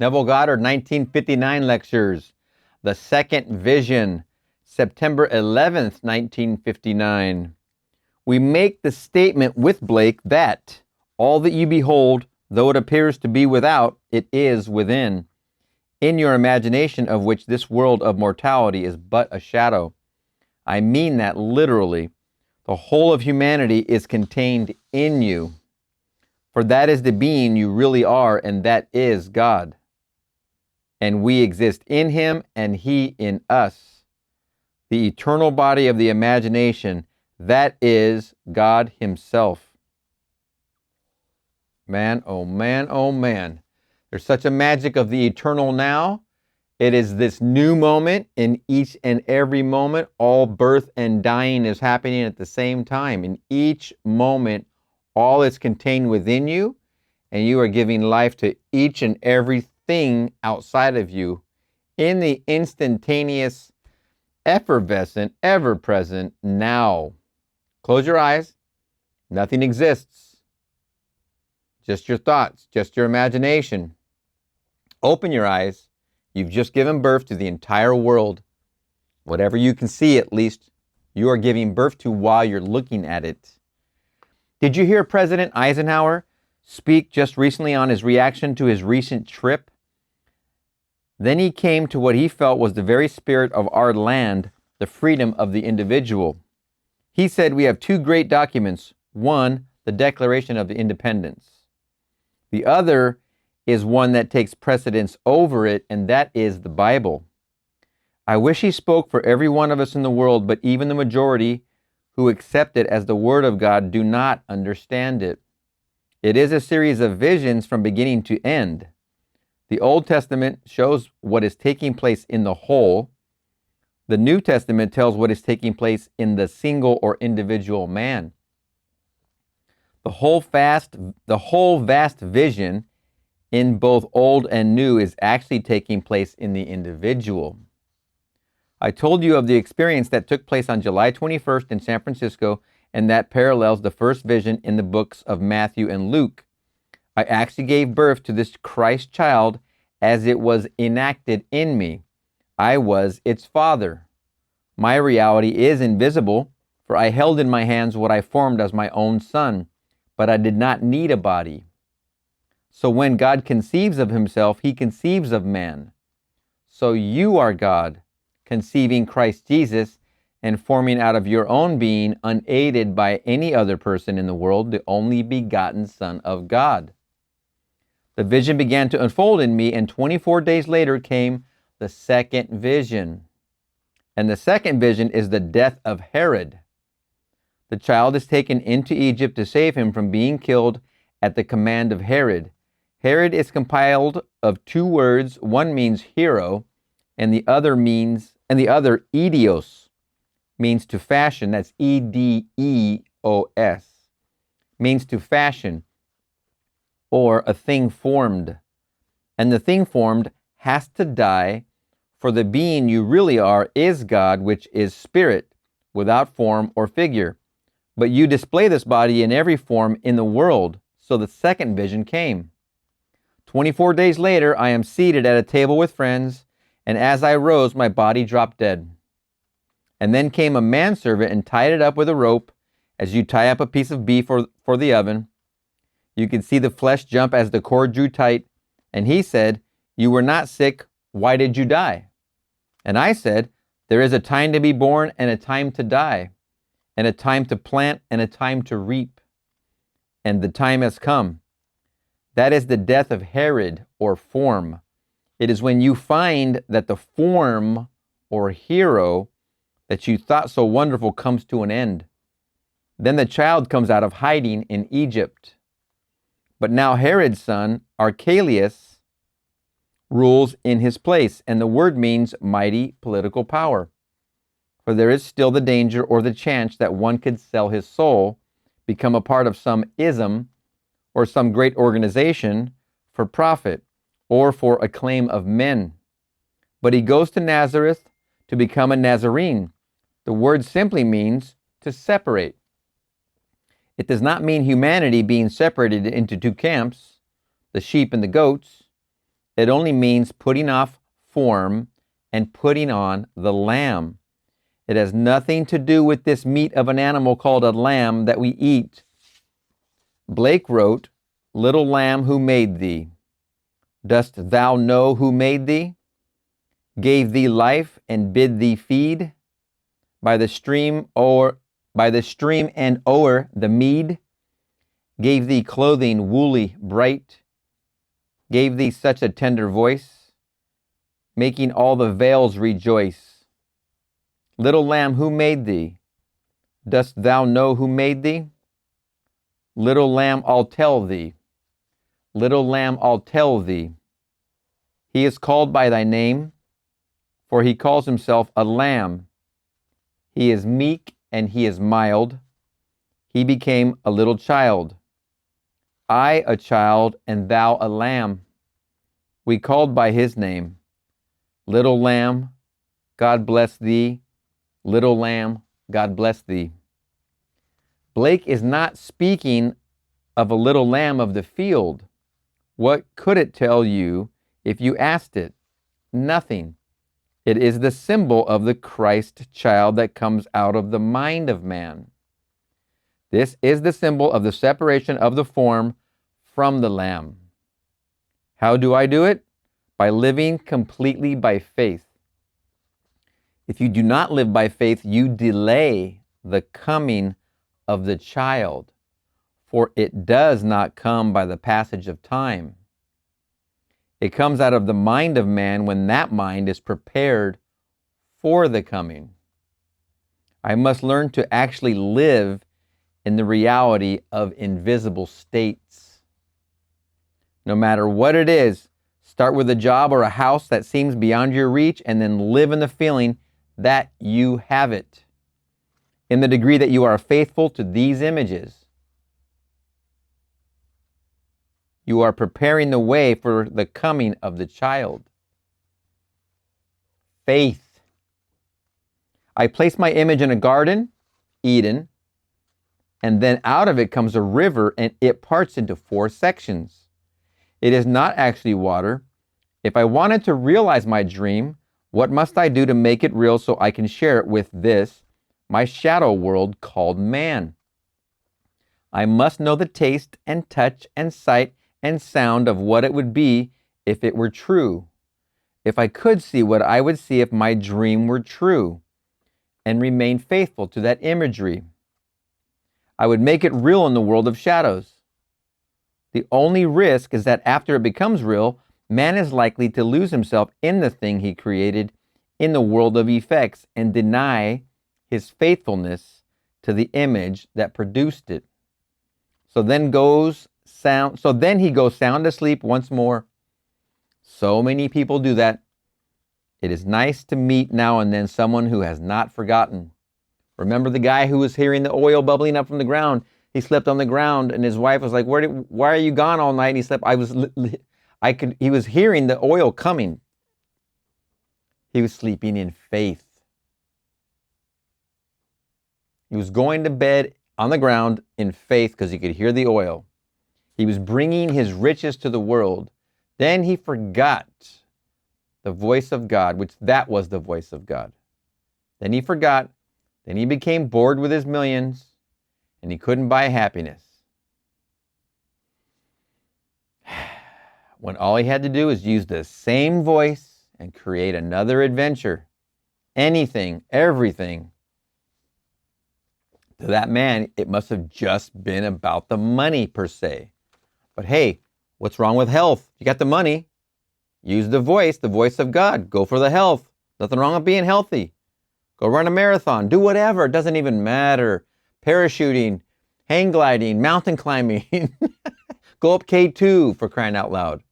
Neville Goddard, 1959 lectures. The Second Vision, September 11th, 1959. We make the statement with Blake that all that you behold, though it appears to be without, it is within, in your imagination, of which this world of mortality is but a shadow. I mean that literally. The whole of humanity is contained in you, for that is the being you really are, and that is God. And we exist in him, and he in us. The eternal body of the imagination, that is God himself. Man, oh man, oh man. There's such a magic of the eternal now. It is this new moment. In each and every moment, all birth and dying is happening at the same time. In each moment, all is contained within you, and you are giving life to each and everything outside of you in the instantaneous, effervescent, ever-present now. Close your eyes. Nothing exists. Just your thoughts, just your imagination. Open your eyes. You've just given birth to the entire world. Whatever you can see, at least, you are giving birth to while you're looking at it. Did you hear President Eisenhower speak just recently on his reaction to his recent trip? Then he came to what he felt was the very spirit of our land, the freedom of the individual. He said we have two great documents. One, the Declaration of Independence. The other is one that takes precedence over it, and that is the Bible. I wish he spoke for every one of us in the world, but even the majority who accept it as the Word of God do not understand it. It is a series of visions from beginning to end. The Old Testament shows what is taking place in the whole. The New Testament tells what is taking place in the single or individual man. The whole vast vision in both old and new is actually taking place in the individual. I told you of the experience that took place on July 21st in San Francisco, and that parallels the first vision in the books of Matthew and Luke. I actually gave birth to this Christ child as it was enacted in me. I was its father. My reality is invisible, for I held in my hands what I formed as my own son, but I did not need a body. So when God conceives of himself, he conceives of man. So you are God, conceiving Christ Jesus and forming out of your own being, unaided by any other person in the world, the only begotten Son of God. The vision began to unfold in me, and 24 days later came the second vision. And the second vision is the death of Herod. The child is taken into Egypt to save him from being killed at the command of Herod. Herod is compiled of two words. One means hero, and the other idios, means to fashion. That's E-D-E-O-S, means to fashion, or a thing formed. And the thing formed has to die, for the being you really are is God, which is spirit, without form or figure. But you display this body in every form in the world. So the second vision came. 24 days later, I am seated at a table with friends, and as I rose, my body dropped dead. And then came a manservant and tied it up with a rope, as you tie up a piece of beef for the oven. You could see the flesh jump as the cord drew tight, and he said, "You were not sick. Why did you die?" And I said, "There is a time to be born and a time to die, and a time to plant and a time to reap. And the time has come. That is the death of Herod, or form. It is when you find that the form or hero that you thought so wonderful comes to an end. Then the child comes out of hiding in Egypt. But now Herod's son, Archelaus, rules in his place, and the word means mighty political power. For there is still the danger or the chance that one could sell his soul, become a part of some ism or some great organization for profit or for acclaim of men. But he goes to Nazareth to become a Nazarene. The word simply means to separate. It does not mean humanity being separated into two camps, the sheep and the goats. It only means putting off form and putting on the lamb. It has nothing to do with this meat of an animal called a lamb that we eat. Blake wrote, "Little lamb, who made thee? Dost thou know who made thee? Gave thee life and bid thee feed by the stream and o'er the mead, gave thee clothing woolly bright, gave thee such a tender voice, making all the vales rejoice. Little lamb, who made thee? Dost thou know who made thee? Little lamb, I'll tell thee. Little lamb, I'll tell thee. He is called by thy name, for he calls himself a lamb. He is meek and he is mild. He became a little child. I a child and thou a lamb. We called by his name. Little lamb, God bless thee. Little lamb, God bless thee." Blake is not speaking of a little lamb of the field. What could it tell you if you asked it? Nothing. It is the symbol of the Christ child that comes out of the mind of man. This is the symbol of the separation of the form from the lamb. How do I do it? By living completely by faith. If you do not live by faith, you delay the coming of the child, for it does not come by the passage of time. It comes out of the mind of man when that mind is prepared for the coming. I must learn to actually live in the reality of invisible states. No matter what it is, start with a job or a house that seems beyond your reach, and then live in the feeling that you have it, in the degree that you are faithful to these images. You are preparing the way for the coming of the child. Faith. I place my image in a garden, Eden, and then out of it comes a river, and it parts into 4 sections. It is not actually water. If I wanted to realize my dream, what must I do to make it real so I can share it with this, my shadow world called man? I must know the taste and touch and sight and sound of what it would be if it were true. If I could see what I would see if my dream were true, and remain faithful to that imagery, I would make it real in the world of shadows. The only risk is that after it becomes real, man is likely to lose himself in the thing he created in the world of effects and deny his faithfulness to the image that produced it. So then he goes sound asleep once more. So many people do that. It is nice to meet now and then someone who has not forgotten. Remember the guy who was hearing the oil bubbling up from the ground? He slept on the ground, and his wife was like, "Why are you gone all night?" And he slept. He was hearing the oil coming. He was sleeping in faith. He was going to bed on the ground in faith because he could hear the oil. He was bringing his riches to the world. Then he forgot the voice of God, which that was the voice of God. Then he forgot. Then he became bored with his millions, and he couldn't buy happiness. When all he had to do was use the same voice and create another adventure. Anything, everything. To that man, it must have just been about the money per se. But hey, what's wrong with health? You got the money. Use the voice of God. Go for the health. Nothing wrong with being healthy. Go run a marathon. Do whatever. It doesn't even matter. Parachuting, hang gliding, mountain climbing. Go up K2 for crying out loud.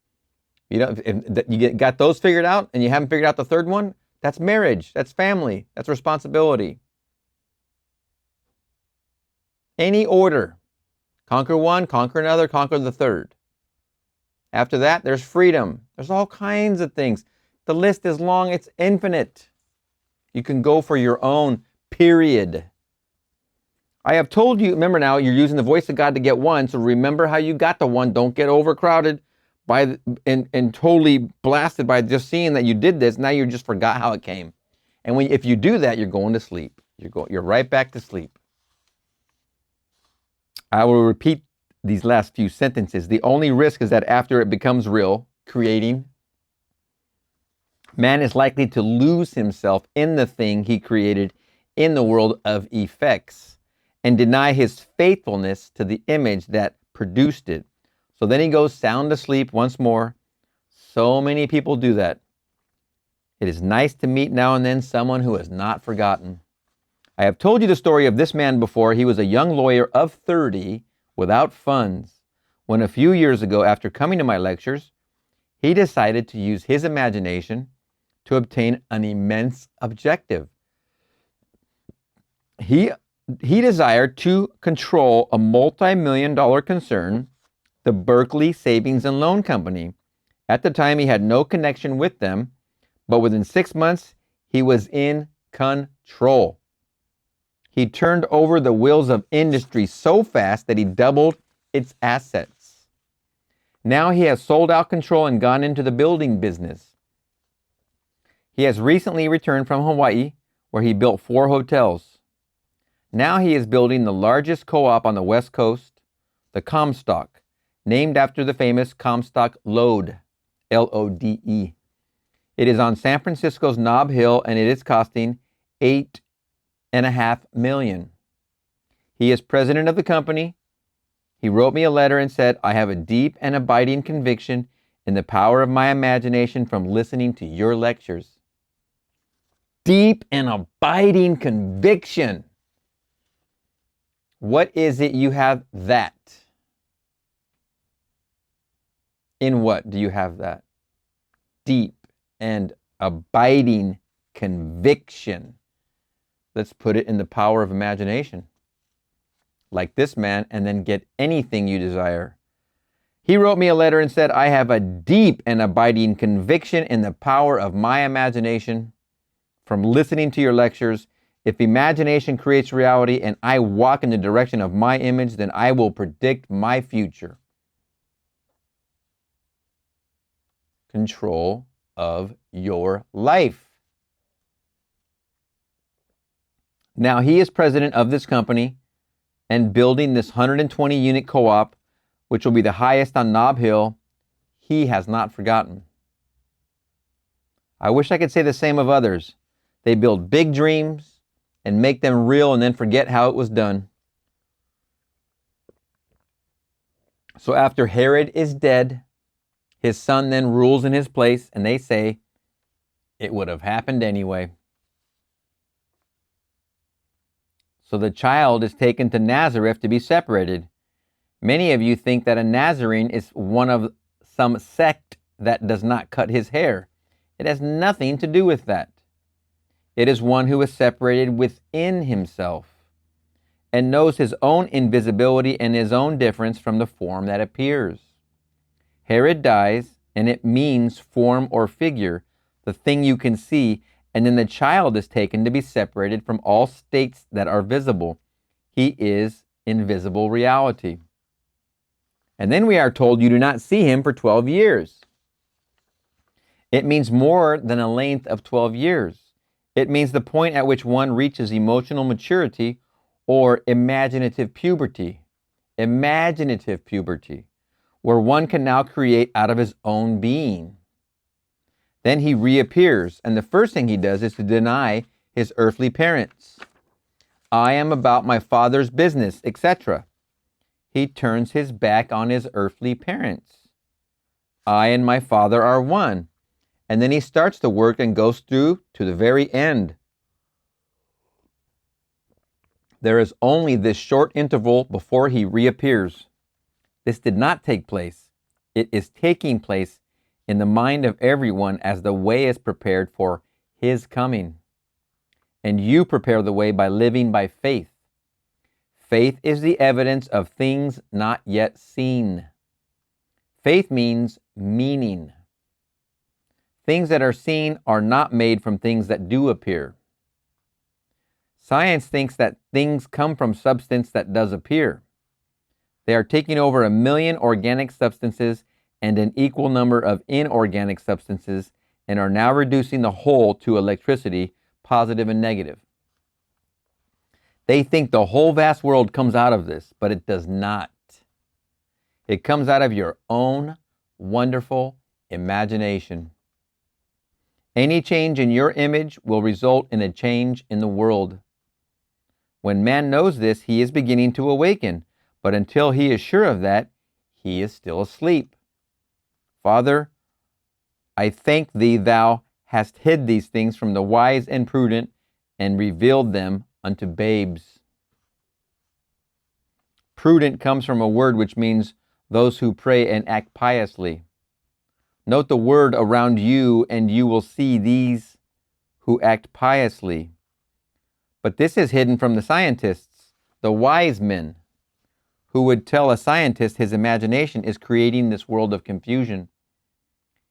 If you got those figured out and you haven't figured out the third one, that's marriage. That's family. That's responsibility. Any order. Conquer one, conquer another, conquer the third. After that, there's freedom. There's all kinds of things. The list is long. It's infinite. You can go for your own, period. I have told you, remember now, you're using the voice of God to get one, so remember how you got the one. Don't get overcrowded and totally blasted by just seeing that you did this. Now you just forgot how it came. And if you do that, you're going to sleep. You're right back to sleep. I will repeat these last few sentences. The only risk is that after it becomes real, creating, man is likely to lose himself in the thing he created in the world of effects and deny his faithfulness to the image that produced it. So then he goes sound asleep once more. So many people do that. It is nice to meet now and then someone who has not forgotten. I have told you the story of this man before. He was a young lawyer of 30 without funds when a few years ago, after coming to my lectures, he decided to use his imagination to obtain an immense objective. He desired to control a multi-million-dollar concern, the Berkeley Savings and Loan Company. At the time, he had no connection with them, but within 6 months, he was in control. He turned over the wheels of industry so fast that he doubled its assets. Now he has sold out control and gone into the building business. He has recently returned from Hawaii, where he built 4 hotels. Now he is building the largest co-op on the West Coast, the Comstock, named after the famous Comstock Lode, L-O-D-E. It is on San Francisco's Nob Hill, and it is costing $8.5 million. He is president of the company. He wrote me a letter and said, I have a deep and abiding conviction in the power of my imagination from listening to your lectures. Deep and abiding conviction. What is it you have that? In what do you have that? Deep and abiding conviction. Let's put it in the power of imagination. Like this man, and then get anything you desire. He wrote me a letter and said, I have a deep and abiding conviction in the power of my imagination from listening to your lectures. If imagination creates reality and I walk in the direction of my image, then I will predict my future. Control of your life. Now he is president of this company and building this 120-unit co-op, which will be the highest on Nob Hill. He has not forgotten. I wish I could say the same of others. They build big dreams and make them real and then forget how it was done. So after Herod is dead, his son then rules in his place, and they say, it would have happened anyway. So the child is taken to Nazareth to be separated. Many of you think that a Nazarene is one of some sect that does not cut his hair. It has nothing to do with that. It is one who is separated within himself and knows his own invisibility and his own difference from the form that appears. Herod dies, and it means form or figure, the thing you can see, and then the child is taken to be separated from all states that are visible. He is invisible reality. And then we are told you do not see him for 12 years. It means more than a length of 12 years. It means the point at which one reaches emotional maturity or imaginative puberty. Imaginative puberty, where one can now create out of his own being. Then he reappears, and the first thing he does is to deny his earthly parents. I am about my Father's business, etc. He turns his back on his earthly parents. I and my Father are one. And then he starts to work and goes through to the very end. There is only this short interval before he reappears. This did not take place. It is taking place in the mind of everyone as the way is prepared for his coming. And you prepare the way by living by faith. Faith is the evidence of things not yet seen. Faith means meaning. Things that are seen are not made from things that do appear. Science thinks that things come from substance that does appear. They are taking over 1 million organic substances and an equal number of inorganic substances and are now reducing the whole to electricity, positive and negative. They think the whole vast world comes out of this, but it does not. It comes out of your own wonderful imagination. Any change in your image will result in a change in the world. When man knows this, he is beginning to awaken, but until he is sure of that, he is still asleep. Father, I thank thee, thou hast hid these things from the wise and prudent and revealed them unto babes. Prudent comes from a word which means those who pray and act piously. Note the word around you, and you will see these who act piously. But this is hidden from the scientists, the wise men, who would tell a scientist his imagination is creating this world of confusion.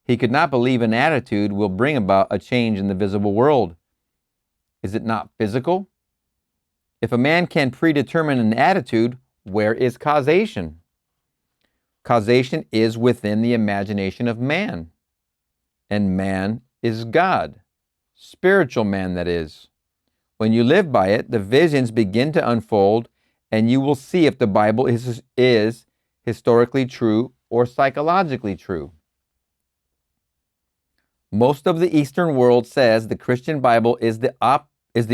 He could not believe an attitude will bring about a change in the visible world. Is it not physical? If a man can predetermine an attitude, where is causation? Causation is within the imagination of man. And man is God. Spiritual man, that is. When you live by it, the visions begin to unfold, and you will see if the Bible is historically true or psychologically true. Most of the Eastern world says the Christian Bible is the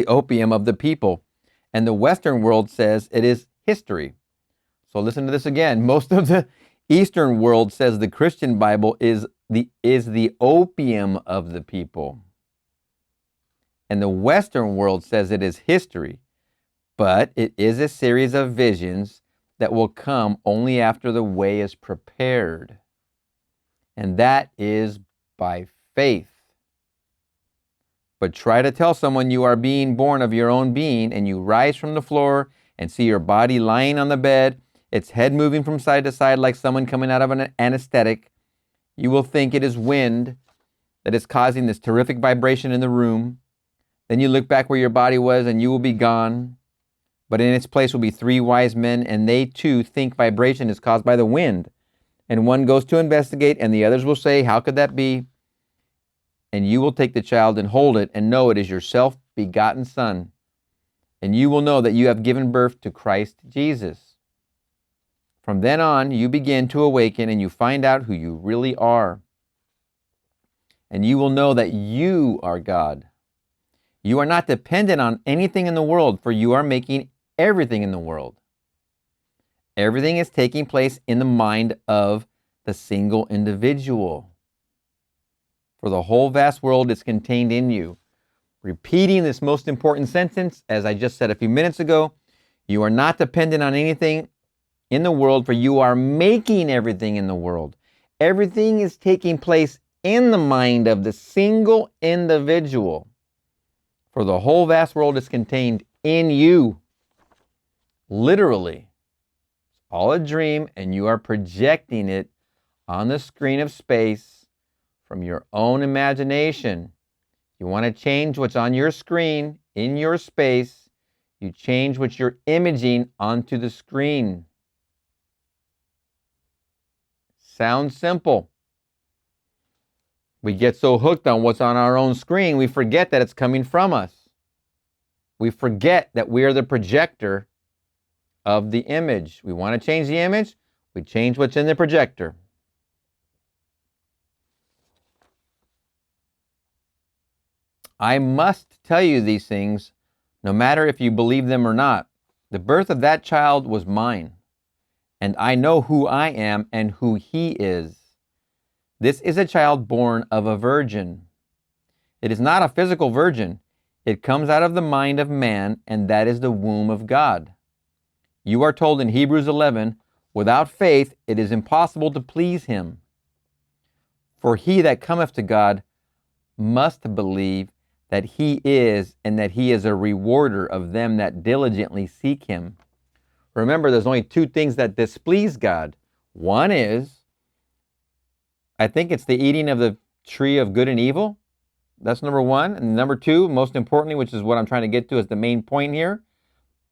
opium of the people, and the Western world says it is history. So listen to this again. Most of the Eastern world says the Christian Bible is the opium of the people. And the Western world says it is history, but it is a series of visions that will come only after the way is prepared. And that is by faith. But try to tell someone you are being born of your own being, and you rise from the floor and see your body lying on the bed, its head moving from side to side like someone coming out of an anesthetic. You will think it is wind that is causing this terrific vibration in the room. Then you look back where your body was and you will be gone. But in its place will be three wise men, and they too think vibration is caused by the wind. And one goes to investigate, and the others will say, how could that be? And you will take the child and hold it and know it is your self-begotten son. And you will know that you have given birth to Christ Jesus. From then on, you begin to awaken and you find out who you really are. And you will know that you are God. You are not dependent on anything in the world, for you are making everything in the world. Everything is taking place in the mind of the single individual. For the whole vast world is contained in you. Repeating this most important sentence, as I just said a few minutes ago, you are not dependent on anything in the world, for you are making everything in the world. Everything is taking place in the mind of the single individual. For the whole vast world is contained in you. Literally. It's all a dream, and you are projecting it on the screen of space from your own imagination. You want to change what's on your screen, in your space, you change what you're imaging onto the screen. Sounds simple. We get so hooked on what's on our own screen, we forget that it's coming from us. We forget that we are the projector of the image. We want to change the image, we change what's in the projector. I must tell you these things, no matter if you believe them or not. The birth of that child was mine, and I know who I am and who he is. This is a child born of a virgin. It is not a physical virgin. It comes out of the mind of man, and that is the womb of God. You are told in Hebrews 11, without faith it is impossible to please him. For he that cometh to God must believe that he is, and that he is a rewarder of them that diligently seek him. Remember, there's only two things that displease God. One is, I think it's the eating of the tree of good and evil. That's number one. And number two, most importantly, which is what I'm trying to get to as the main point here,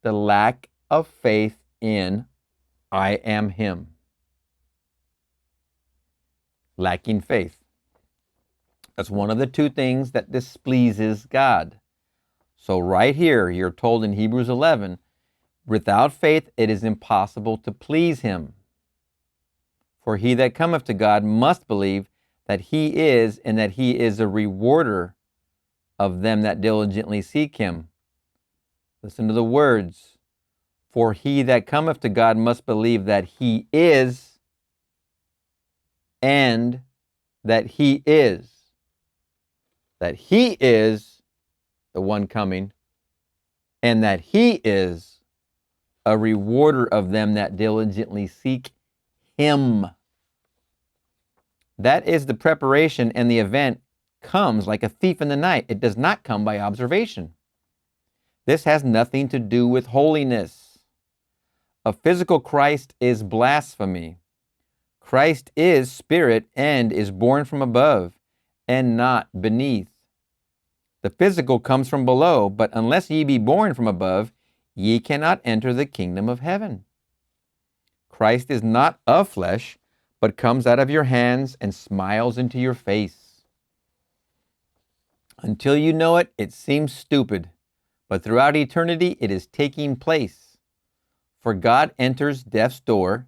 the lack of faith in I am him. lacking faith. That's one of the two things that displeases God. So right here, you're told in Hebrews 11, without faith it is impossible to please him. For he that cometh to God must believe that he is, and that he is a rewarder of them that diligently seek him. Listen to the words. For he that cometh to God must believe that he is, and that he is. That he is the one coming, and that he is a rewarder of them that diligently seek him. That is the preparation, and the event comes like a thief in the night. It does not come by observation. This has nothing to do with holiness. A physical Christ is blasphemy. Christ is spirit and is born from above and not beneath. The physical comes from below, but unless ye be born from above, ye cannot enter the kingdom of heaven. Christ is not of flesh, but comes out of your hands and smiles into your face. Until you know it, it seems stupid, but throughout eternity it is taking place. For God enters death's door,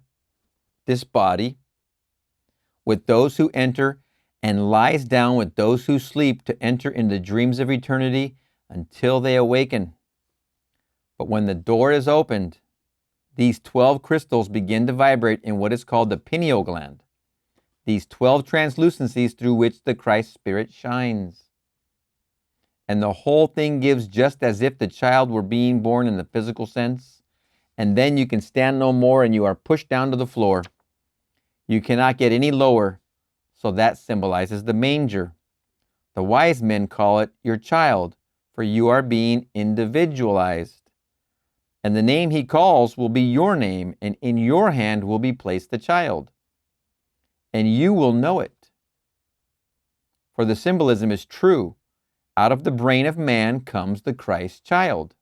this body, with those who enter, and lies down with those who sleep to enter into dreams of eternity until they awaken. But when the door is opened, these 12 crystals begin to vibrate in what is called the pineal gland, these 12 translucencies through which the Christ Spirit shines. And the whole thing gives just as if the child were being born in the physical sense, and then you can stand no more and you are pushed down to the floor. You cannot get any lower, so that symbolizes the manger. The wise men call it your child, for you are being individualized. And the name he calls will be your name, and in your hand will be placed the child. And you will know it. For the symbolism is true. Out of the brain of man comes the Christ child.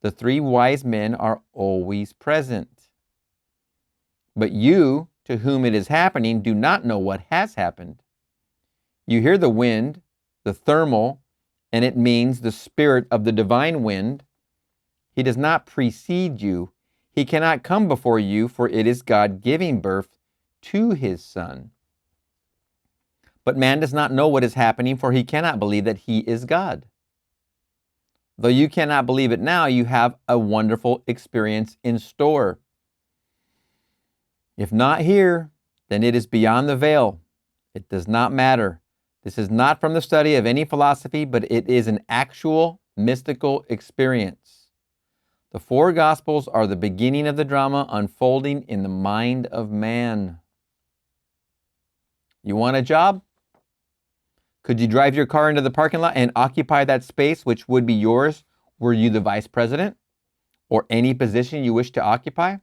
The three wise men are always present. But you, to whom it is happening, do not know what has happened. You hear the wind, the thermal, and it means the spirit of the divine wind. He does not precede you. He cannot come before you, for it is God giving birth to his Son. But man does not know what is happening, for he cannot believe that he is God. Though you cannot believe it now, you have a wonderful experience in store. If not here, then it is beyond the veil. It does not matter. This is not from the study of any philosophy, but it is an actual mystical experience. The four Gospels are the beginning of the drama unfolding in the mind of man. You want a job? Could you drive your car into the parking lot and occupy that space which would be yours were you the vice president or any position you wish to occupy?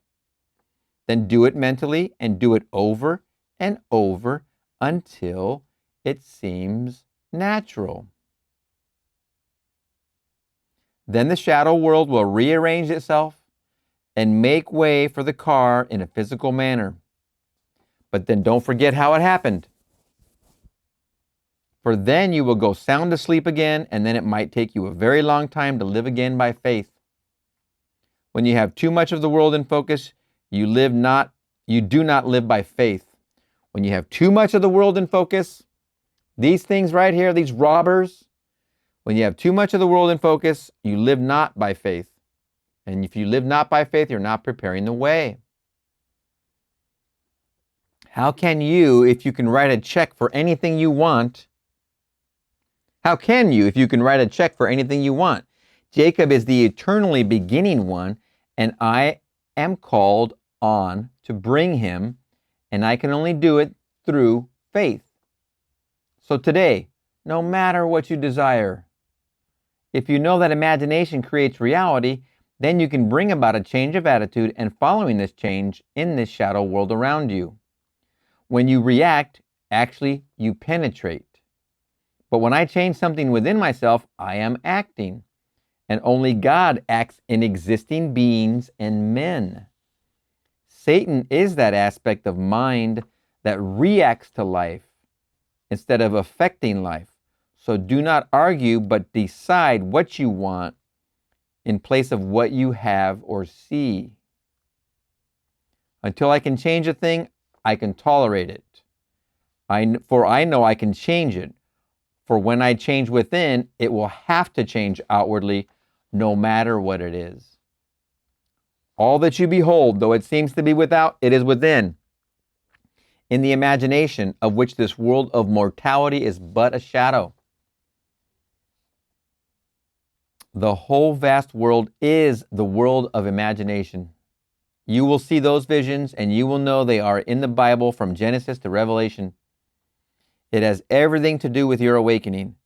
Then do it mentally and do it over and over until it seems natural. Then the shadow world will rearrange itself and make way for the car in a physical manner. But then don't forget how it happened. For then you will go sound asleep again, and then it might take you a very long time to live again by faith. When you have too much of the world in focus, you do not live by faith. When you have too much of the world in focus, these things right here, these robbers, when you have too much of the world in focus, you live not by faith. And if you live not by faith, you're not preparing the way. How can you, if you can write a check for anything you want, Jacob is the eternally beginning one, and I am called on to bring him, and I can only do it through faith. So today, no matter what you desire, if you know that imagination creates reality, then you can bring about a change of attitude and following this change in this shadow world around you. When you react, actually you penetrate. But when I change something within myself, I am acting. And only God acts in existing beings and men. Satan is that aspect of mind that reacts to life instead of affecting life. So do not argue, but decide what you want in place of what you have or see. Until I can change a thing, I can tolerate it. For I know I can change it. For when I change within, it will have to change outwardly, no matter what it is. All that you behold, though it seems to be without, it is within. In the imagination, of which this world of mortality is but a shadow. The whole vast world is the world of imagination. You will see those visions, and you will know they are in the Bible from Genesis to Revelation. It has everything to do with your awakening.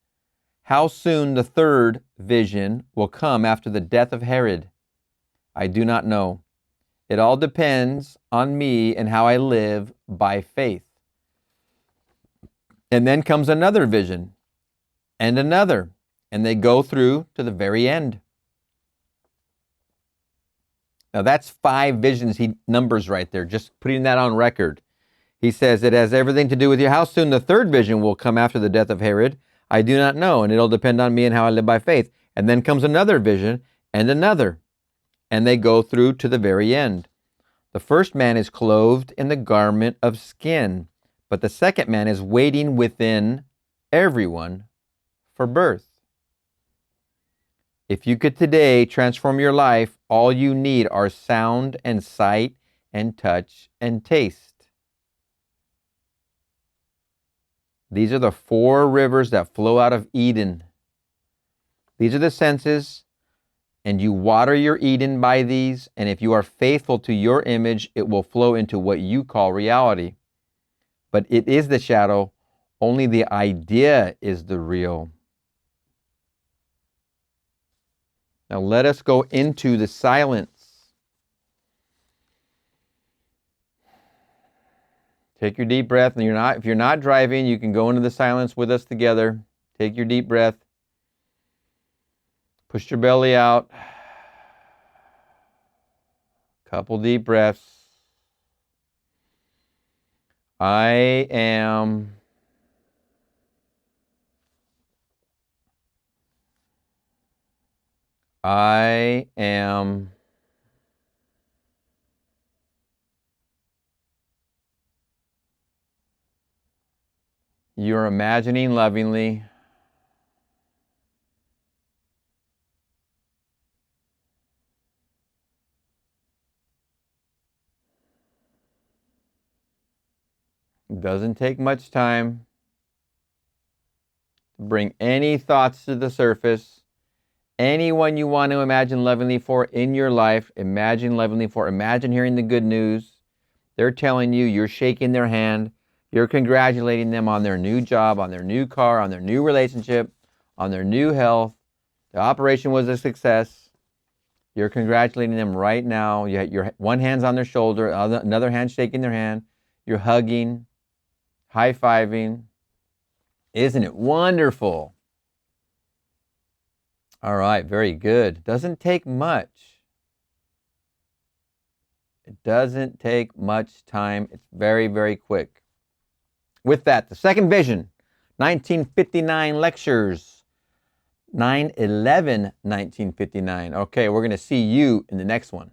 How soon the third vision will come after the death of Herod, I do not know. It all depends on me and how I live by faith. And then comes another vision, and another, and they go through to the very end. Now that's 5 visions he numbers right there, just putting that on record. He says it has everything to do with you. How soon the third vision will come after the death of Herod, I do not know, and it'll depend on me and how I live by faith. And then comes another vision, and another, and they go through to the very end. The first man is clothed in the garment of skin, but the second man is waiting within everyone for birth. If you could today transform your life, all you need are sound and sight and touch and taste. These are the 4 rivers that flow out of Eden. These are the senses, and you water your Eden by these, and if you are faithful to your image, it will flow into what you call reality. But it is the shadow, only the idea is the real. Now let us go into the silence. Take your deep breath, and if you're not driving, you can go into the silence with us together. Take your deep breath. Push your belly out. Couple deep breaths. I am you're imagining lovingly. It doesn't take much time to bring any thoughts to the surface. Anyone you want to imagine lovingly for in your life, imagine lovingly for. Imagine hearing the good news. They're telling you, you're shaking their hand. You're congratulating them on their new job, on their new car, on their new relationship, on their new health. The operation was a success. You're congratulating them right now. Your one hand's on their shoulder, another hand shaking their hand. You're hugging, high-fiving. Isn't it wonderful? All right, very good. Doesn't take much. It doesn't take much time. It's very, very quick. With that, the second vision, 1959 lectures, 9/11/1959. Okay, we're going to see you in the next one.